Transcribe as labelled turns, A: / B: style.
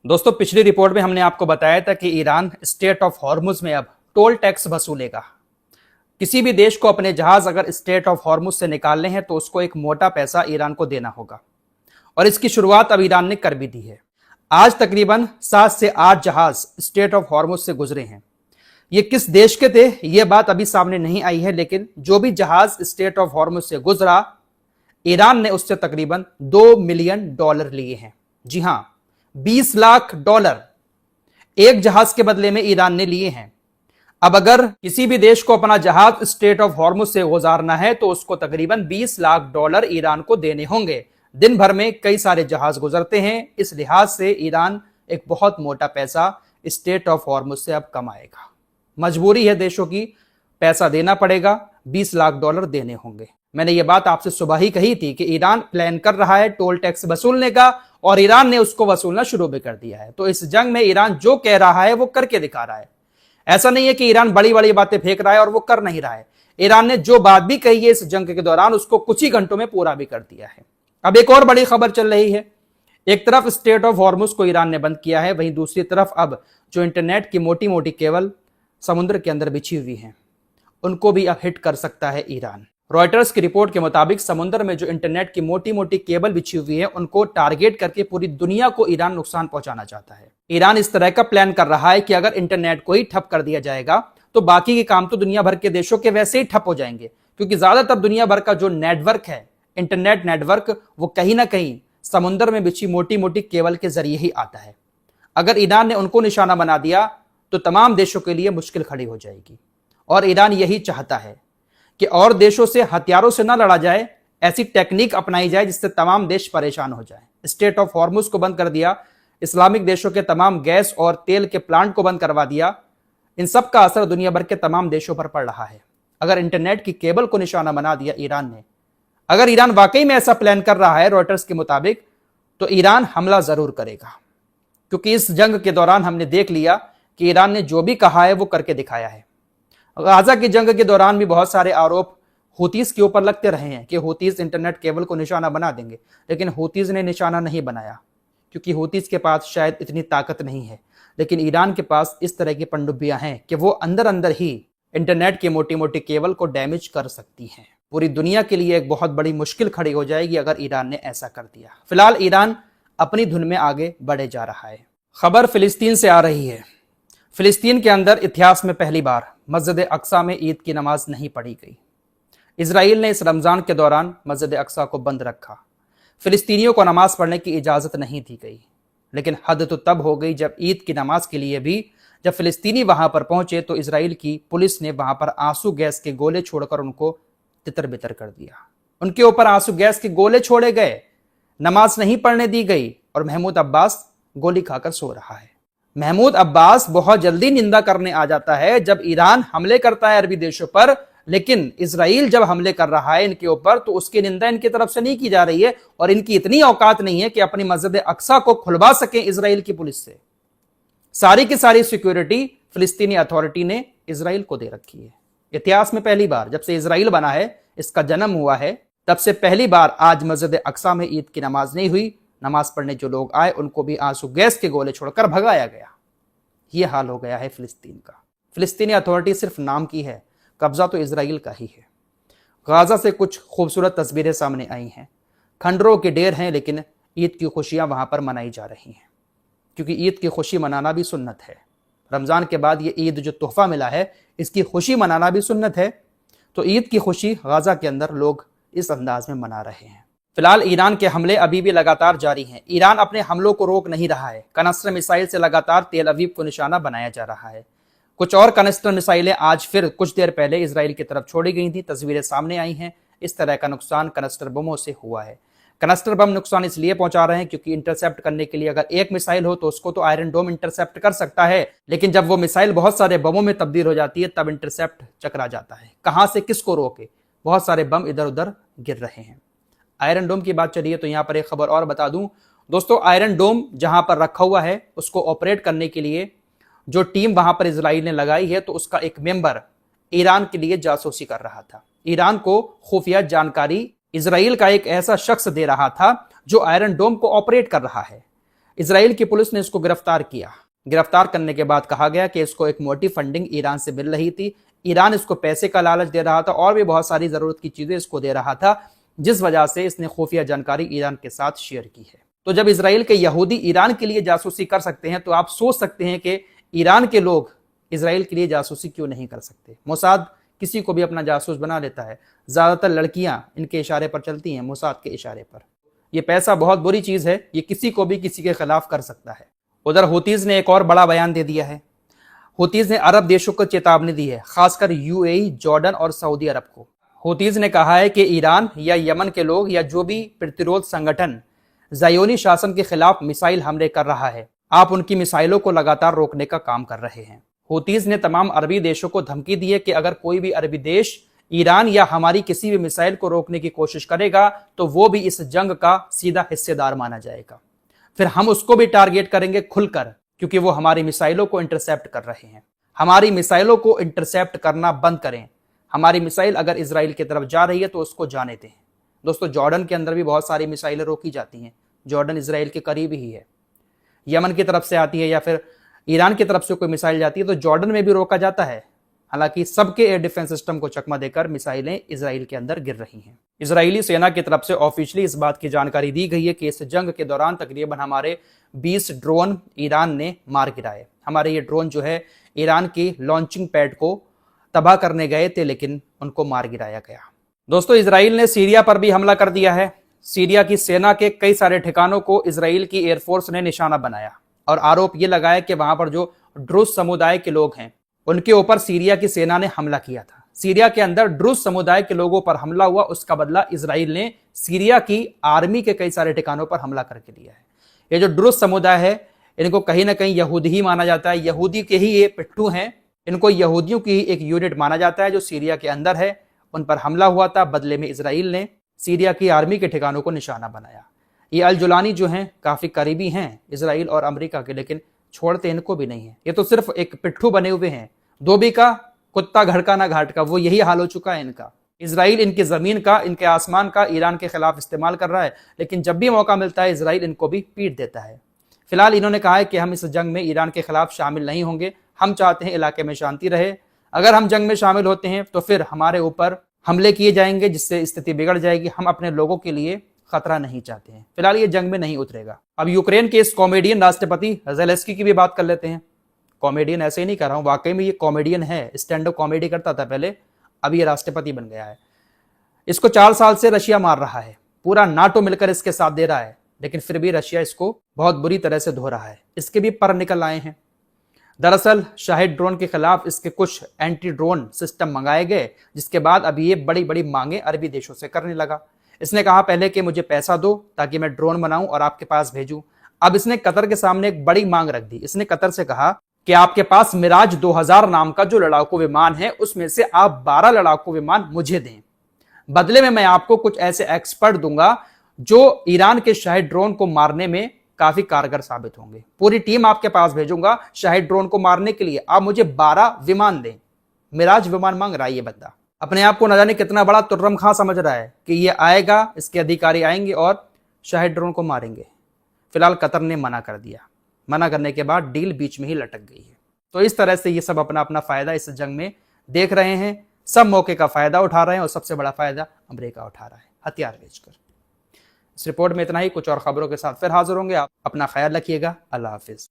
A: दोस्तों, पिछली रिपोर्ट में हमने आपको बताया था कि ईरान स्टेट ऑफ हॉर्मुज में अब टोल टैक्स वसूलेगा। किसी भी देश को अपने जहाज अगर स्टेट ऑफ हॉर्मुज से निकालने हैं तो उसको एक मोटा पैसा ईरान को देना होगा और इसकी शुरुआत अब ईरान ने कर भी दी है। आज तकरीबन 7 से 8 जहाज स्टेट ऑफ हॉर्मुज से गुजरे हैं। ये किस देश के थे यह बात अभी सामने नहीं आई है, लेकिन जो भी जहाज स्टेट ऑफ हॉर्मुज से गुजरा, ईरान ने उससे तकरीबन $2 मिलियन लिए हैं। जी हां, $20 लाख एक जहाज के बदले में ईरान ने लिए हैं। अब अगर किसी भी देश को अपना जहाज स्टेट ऑफ हॉर्मुज से गुजारना है तो उसको तकरीबन $20 लाख ईरान को देने होंगे। दिन भर में कई सारे जहाज गुजरते हैं, इस लिहाज से ईरान एक बहुत मोटा पैसा स्टेट ऑफ हॉर्मुज से अब कमाएगा। मजबूरी है देशों की, पैसा देना पड़ेगा, $20 लाख देने होंगे। मैंने ये बात आपसे सुबह ही कही थी कि ईरान प्लान कर रहा है टोल टैक्स वसूलने का और ईरान ने उसको वसूलना शुरू भी कर दिया है। तो इस जंग में ईरान जो कह रहा है वो करके दिखा रहा है। ऐसा नहीं है कि ईरान बड़ी बड़ी बातें फेंक रहा है और वो कर नहीं रहा है। ईरान ने जो बात भी कही है इस जंग के दौरान उसको कुछ ही घंटों में पूरा भी कर दिया है। अब एक और बड़ी खबर चल रही है। एक तरफ स्टेट ऑफ हॉर्मुज को ईरान ने बंद किया है, वहीं दूसरी तरफ अब जो इंटरनेट की मोटी मोटी केबल समुद्र के अंदर बिछी हुई है उनको भी अब हिट कर सकता है ईरान। रॉयटर्स की रिपोर्ट के मुताबिक समुद्र में जो इंटरनेट की मोटी मोटी केबल बिछी हुई है उनको टारगेट करके पूरी दुनिया को ईरान नुकसान पहुंचाना चाहता है। ईरान इस तरह का प्लान कर रहा है कि अगर इंटरनेट को ही ठप कर दिया जाएगा तो बाकी के काम तो दुनिया भर के देशों के वैसे ही ठप हो जाएंगे, क्योंकि ज्यादातर दुनिया भर का जो नेटवर्क है, इंटरनेट नेटवर्क, वो कहीं ना कहीं समुद्र में बिछी मोटी मोटी केबल के जरिए ही आता है। अगर ईरान ने उनको निशाना बना दिया तो तमाम देशों के लिए मुश्किल खड़ी हो जाएगी और ईरान यही चाहता है कि और देशों से हथियारों से ना लड़ा जाए, ऐसी टेक्निक अपनाई जाए जिससे तमाम देश परेशान हो जाए। स्टेट ऑफ हॉर्मुज को बंद कर दिया, इस्लामिक देशों के तमाम गैस और तेल के प्लांट को बंद करवा दिया। इन सब का असर दुनिया भर के तमाम देशों पर पड़ रहा है। अगर इंटरनेट की केबल को निशाना बना दिया ईरान ने, अगर ईरान वाकई में ऐसा प्लान कर रहा है रॉयटर्स के मुताबिक, तो ईरान हमला जरूर करेगा, क्योंकि इस जंग के दौरान हमने देख लिया कि ईरान ने जो भी कहा है वो करके दिखाया है। गाजा की जंग के दौरान भी बहुत सारे आरोप हूतीस के ऊपर लगते रहे हैं कि हूतीस इंटरनेट केबल को निशाना बना देंगे, लेकिन हूतीस ने निशाना नहीं बनाया, क्योंकि हूतीस के पास शायद इतनी ताकत नहीं है। लेकिन ईरान के पास इस तरह की पनडुब्बियां हैं कि वो अंदर अंदर ही इंटरनेट की मोटी मोटी केबल को डैमेज कर सकती हैं। पूरी दुनिया के लिए एक बहुत बड़ी मुश्किल खड़ी हो जाएगी अगर ईरान ने ऐसा कर दिया। फिलहाल ईरान अपनी धुन में आगे बढ़े जा रहा है। खबर फिलिस्तीन से आ रही है। फिलिस्तीन के अंदर इतिहास में पहली बार मस्जिद अक्सा में ईद की नमाज नहीं पढ़ी गई। इजराइल ने इस रमजान के दौरान मस्जिद अक्सा को बंद रखा। फिलिस्तीनियों को नमाज पढ़ने की इजाजत नहीं दी गई, लेकिन हद तो तब हो गई जब ईद की नमाज के लिए भी जब फिलिस्तीनी वहां पर पहुंचे तो इजराइल की पुलिस ने वहां पर आंसू गैस के गोले छोड़कर उनको तितर बितर कर दिया। उनके ऊपर आंसू गैस के गोले छोड़े गए, नमाज नहीं पढ़ने दी गई और महमूद अब्बास गोली खाकर सो रहा है। महमूद अब्बास बहुत जल्दी निंदा करने आ जाता है जब ईरान हमले करता है अरबी देशों पर, लेकिन इजराइल जब हमले कर रहा है इनके ऊपर तो उसकी निंदा इनकी तरफ से नहीं की जा रही है और इनकी इतनी औकात नहीं है कि अपनी मस्जिद अक्सा को खुलवा सके इजराइल की पुलिस से। सारी की सारी सिक्योरिटी फिलिस्तीनी अथॉरिटी ने इजराइल को दे रखी है। इतिहास में पहली बार, जब से इजराइल बना है, इसका जन्म हुआ है, तब से पहली बार आज मस्जिद अक्सा में ईद की नमाज नहीं हुई। नमाज पढ़ने जो लोग आए उनको भी आंसू गैस के गोले छोड़कर भगाया गया। यह हाल हो गया है फिलिस्तीन का। फिलिस्तीनी अथॉरिटी सिर्फ नाम की है, कब्जा तो इजराइल का ही है। गाजा से कुछ खूबसूरत तस्वीरें सामने आई हैं। खंडरों के ढेर हैं, लेकिन ईद की खुशियां वहां पर मनाई जा रही हैं, क्योंकि ईद की खुशी मनाना भी सुन्नत है। रमजान के बाद ये ईद जो तोहफा मिला है इसकी खुशी मनाना भी सुन्नत है। तो ईद की खुशी गाजा के अंदर लोग इस अंदाज में मना रहे हैं। फिलहाल ईरान के हमले अभी भी लगातार जारी हैं। ईरान अपने हमलों को रोक नहीं रहा है। कनस्टर मिसाइल से लगातार तेल अवीव को निशाना बनाया जा रहा है। कुछ और कनस्टर मिसाइलें आज फिर कुछ देर पहले इजराइल की तरफ छोड़ी गई थी, तस्वीरें सामने आई हैं। इस तरह का नुकसान कनस्टर बमों से हुआ है। कनस्टर बम नुकसान इसलिए पहुंचा रहे हैं क्योंकि इंटरसेप्ट करने के लिए अगर एक मिसाइल हो तो उसको तो आयरन डोम इंटरसेप्ट कर सकता है, लेकिन जब वो मिसाइल बहुत सारे बमों में तब्दील हो जाती है तब इंटरसेप्ट चकरा जाता है। कहां से किसको रोके, बहुत सारे बम इधर उधर गिर रहे हैं। आयरन डोम की बात चलिए तो यहां पर एक खबर और बता दूं दोस्तों, आयरन डोम जहां पर रखा हुआ है उसको ऑपरेट करने के लिए जो टीम वहां पर इजराइल ने लगाई है तो उसका एक मेंबर ईरान के लिए जासूसी कर रहा था। ईरान को खुफिया जानकारी इजराइल का एक ऐसा शख्स दे रहा था जो आयरन डोम को ऑपरेट कर रहा है। इजराइल की पुलिस ने इसको गिरफ्तार किया। गिरफ्तार करने के बाद कहा गया कि इसको एक मोटी फंडिंग ईरान से मिल रही थी, ईरान इसको पैसे का लालच दे रहा था और भी बहुत सारी जरूरत की चीजें इसको दे रहा था, जिस वजह से इसने खुफिया जानकारी ईरान के साथ शेयर की है। तो जब इजराइल के यहूदी ईरान के लिए जासूसी कर सकते हैं तो आप सोच सकते हैं कि ईरान के लोग इजराइल के लिए जासूसी क्यों नहीं कर सकते। मोसाद किसी को भी अपना जासूस बना लेता है, ज्यादातर लड़कियां इनके इशारे पर चलती हैं, मोसाद के इशारे पर। यह पैसा बहुत बुरी चीज है, ये किसी को भी किसी के खिलाफ कर सकता है। उधर हुतीज ने एक और बड़ा बयान दे दिया है। हुतीज ने अरब देशों को चेतावनी दी है, खासकर यूएई, जॉर्डन और सऊदी अरब को। हुतीज ने कहा है कि ईरान या यमन के लोग या जो भी प्रतिरोध संगठन ज़ायोनी शासन के खिलाफ मिसाइल हमले कर रहा है, आप उनकी मिसाइलों को लगातार रोकने का काम कर रहे हैं। हुतीज ने तमाम अरबी देशों को धमकी दी है कि अगर कोई भी अरबी देश ईरान या हमारी किसी भी मिसाइल को रोकने की कोशिश करेगा तो वो भी इस जंग का सीधा हिस्सेदार माना जाएगा। फिर हम उसको भी टारगेट करेंगे खुलकर, क्योंकि वो हमारी मिसाइलों को इंटरसेप्ट कर रहे हैं। हमारी मिसाइलों को इंटरसेप्ट करना बंद करें। हमारी मिसाइल अगर इजराइल की तरफ जा रही है तो उसको जाने दें। दोस्तों, जॉर्डन के अंदर भी बहुत सारी मिसाइलें रोकी जाती हैं। जॉर्डन इजराइल के करीब ही है। यमन की तरफ से आती है या फिर ईरान की तरफ से कोई मिसाइल जाती है तो जॉर्डन में भी रोका जाता है। हालांकि सबके एयर डिफेंस सिस्टम को चकमा देकर मिसाइलें इजराइल के अंदर गिर रही हैं। इजरायली सेना की तरफ से ऑफिशियली इस बात की जानकारी दी गई है कि इस जंग के दौरान तकरीबन हमारे 20 ड्रोन ईरान ने मार गिराए। हमारे ये ड्रोन जो है ईरान की लॉन्चिंग पैड को तबाह करने गए थे, लेकिन उनको मार गिराया गया। दोस्तों, इजराइल ने सीरिया पर भी हमला कर दिया है। सीरिया की सेना के कई सारे ठिकानों को इजराइल की एयरफोर्स ने निशाना बनाया और आरोप यह लगाया कि वहां पर जो ड्रूज समुदाय के लोग हैं उनके ऊपर सीरिया की सेना ने हमला किया था। सीरिया के अंदर ड्रूज समुदाय के लोगों पर हमला हुआ, उसका बदला इजराइल ने सीरिया की आर्मी के कई सारे ठिकानों पर हमला करके लिया है। ये जो ड्रूज समुदाय है इनको कहीं ना कहीं यहूदी ही माना जाता है, यहूदी के ही ये पिट्ठू हैं। इनको यहूदियों की ही एक यूनिट माना जाता है जो सीरिया के अंदर है। उन पर हमला हुआ था, बदले में इजराइल ने सीरिया की आर्मी के ठिकानों को निशाना बनाया। ये अल जुलानी जो हैं काफी करीबी हैं इजराइल और अमेरिका के, लेकिन छोड़ते इनको भी नहीं है। ये तो सिर्फ एक पिट्ठू बने हुए हैं। धोबी का कुत्ता घर का ना घाट का, वो यही हाल हो चुका है इनका। इजराइल इनकी जमीन का, इनके आसमान का ईरान के खिलाफ इस्तेमाल कर रहा है, लेकिन जब भी मौका मिलता है इजराइल इनको भी पीट देता है। फिलहाल इन्होंने कहा है कि हम इस जंग में ईरान के खिलाफ शामिल नहीं होंगे। हम चाहते हैं इलाके में शांति रहे। अगर हम जंग में शामिल होते हैं तो फिर हमारे ऊपर हमले किए जाएंगे, जिससे स्थिति बिगड़ जाएगी। हम अपने लोगों के लिए खतरा नहीं चाहते हैं। फिलहाल ये जंग में नहीं उतरेगा। अब यूक्रेन के इस कॉमेडियन राष्ट्रपति ज़ेलेंस्की की भी बात कर लेते हैं। कॉमेडियन ऐसे ही नहीं कर रहा हूं, वाकई में ये कॉमेडियन है। स्टैंड अप कॉमेडी करता था पहले, अब ये राष्ट्रपति बन गया है। इसको 4 साल से रशिया मार रहा है, पूरा नाटो मिलकर इसके साथ दे रहा है, लेकिन फिर भी रशिया इसको बहुत बुरी तरह से धो रहा है। इसके भी पर निकल आए हैं। दरअसल शाहिद ड्रोन के खिलाफ इसके कुछ एंटी ड्रोन सिस्टम मंगाए गए, जिसके बाद अभी ये बड़ी बड़ी मांगे अरबी देशों से करने लगा। इसने कहा पहले कि मुझे पैसा दो ताकि मैं ड्रोन बनाऊं और आपके पास भेजूं। अब इसने कतर के सामने एक बड़ी मांग रख दी। इसने कतर से कहा कि आपके पास मिराज 2000 नाम का जो लड़ाकू विमान है उसमें से आप 12 लड़ाकू विमान मुझे दें, बदले में मैं आपको कुछ ऐसे एक्सपर्ट दूंगा जो ईरान के शाहिद ड्रोन को मारने में काफी कारगर साबित होंगे। पूरी टीम आपके पास भेजूंगा शाहिद ड्रोन को मारने के लिए, आप मुझे 12 विमान दें। मिराज विमान मांग रहा है ये बंदा। अपने आप को न जाने कितना बड़ा तुर्रम खां समझ रहा है कि ये आएगा, इसके अधिकारी आएंगे और शाहिद ड्रोन को मारेंगे। फिलहाल कतर ने मना कर दिया। मना करने के बाद डील बीच में ही लटक गई है। तो इस तरह से ये सब अपना अपना फायदा इस जंग में देख रहे हैं। सब मौके का फायदा उठा रहे हैं और सबसे बड़ा फायदा अमेरिका उठा रहा है हथियार बेचकर। इस रिपोर्ट में इतना ही। कुछ और खबरों के साथ फिर हाजिर होंगे। आप अपना ख्याल रखिएगा। अल्लाह हाफिज।